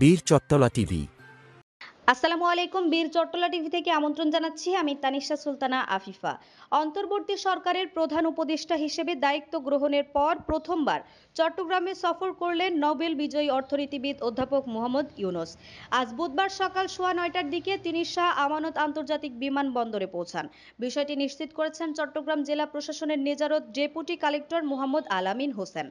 বীর চট্টলা টিভি। আসসালামু আলাইকুম। বীর চট্টলা টিভি থেকে আমন্ত্রণ জানাচ্ছি। আমি তানিশা সুলতানা আফিফা। অন্তর্বর্তী সরকারের প্রধান উপদেষ্টা হিসেবে দায়িত্ব গ্রহণের পর প্রথমবার চট্টগ্রামে সফর করলেন নোবেল বিজয়ী অর্থনীতিবিদ অধ্যাপক মোহাম্মদ ইউনূস। আজ বুধবার সকাল 9:30টার দিকে তিনি শাহ আমানত আন্তর্জাতিক বিমানবন্দরে পৌঁছান। বিষয়টি নিশ্চিত করেছেন চট্টগ্রাম জেলা প্রশাসনের নেজারত ডেপুটি কালেক্টর মোহাম্মদ আলামিন হোসেন।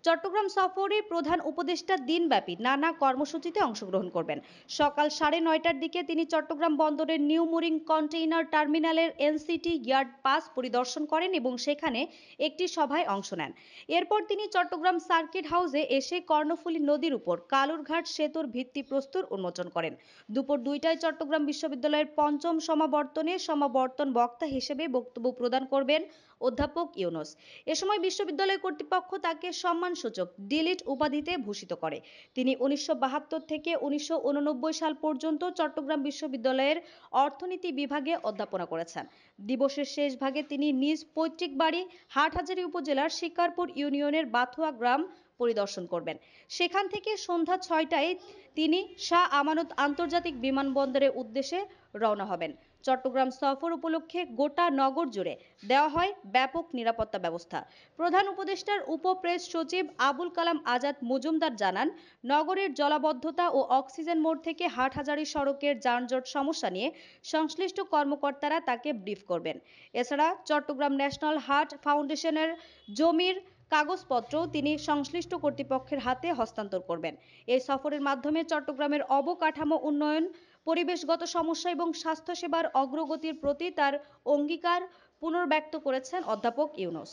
চট্টগ্রাম সফরে প্রধান উপদেষ্টা দিনব্যাপী নানা কর্মসূচিতে অংশগ্রহণ করবেন। সকাল 9:30টার দিকে তিনি চট্টগ্রাম বন্দরের নিউ মুরিং কন্টেইনার টার্মিনালের এনসিটি ইয়ার্ড পাস পরিদর্শন করেন এবং সেখানে একটি সভায় অংশ নেন। এরপর তিনি চট্টগ্রাম সার্কিট হাউসে এসে কর্ণফুলী নদীর উপর কালুরঘাট সেতুর ভিত্তিপ্রস্তর উন্মোচন করেন। দুপুর 2টায় চট্টগ্রাম বিশ্ববিদ্যালয়ের পঞ্চম সমাবর্তনে সমাবর্তন বক্তা হিসেবে বক্তব্য প্রদান করবেন অধ্যাপক ইউনূস। এ সময় বিশ্ববিদ্যালয় কর্তৃপক্ষ তাকে সম্মানসূচক ডিলিট উপাধিতে ভূষিত করে। তিনি 1972 থেকে 1989 সাল পর্যন্ত চট্টগ্রাম বিশ্ববিদ্যালয়ের অর্থনীতি বিভাগে অধ্যাপনা করেছেন। দিবসের শেষ ভাগে তিনি নিজ পৈতৃক বাড়ি হাটহাজারী উপজেলার শিকারপুর ইউনিয়নের বাথুয়া গ্রাম পরিদর্শন করবেন। সেখান থেকে সন্ধ্যা 6টায় তিনি শাহ আমানত আন্তর্জাতিক বিমানবন্দরের উদ্দেশ্যে রওনা হবেন। চট্টগ্রাম সফর উপলক্ষে গোটা নগর জুড়ে দেওয়া হয় ব্যাপক নিরাপত্তা ব্যবস্থা। প্রধান উপদেষ্টার উপপ্রেস সচিব আবুল কালাম আজাদ মজুমদার জানান, নগরের জলাবদ্ধতা ও অক্সিজেন মোড় থেকে হাটহাজারী সড়কের যানজট সমস্যা নিয়ে সংশ্লিষ্ট কর্মকর্তারা তাকে ব্রিফ করবেন। এছাড়া চট্টগ্রাম ন্যাশনাল হার্ট ফাউন্ডেশনের জমির কাগজপত্রও তিনি সংশ্লিষ্ট কর্তৃপক্ষের হাতে হস্তান্তর করবেন। এই সফরের মাধ্যমে চট্টগ্রামের অবকাঠামো উন্নয়ন, পরিবেশগত সমস্যা এবং স্বাস্থ্যসেবার অগ্রগতির প্রতি তার অঙ্গীকার পুনর্ব্যক্ত করেছেন অধ্যাপক ইউনূস।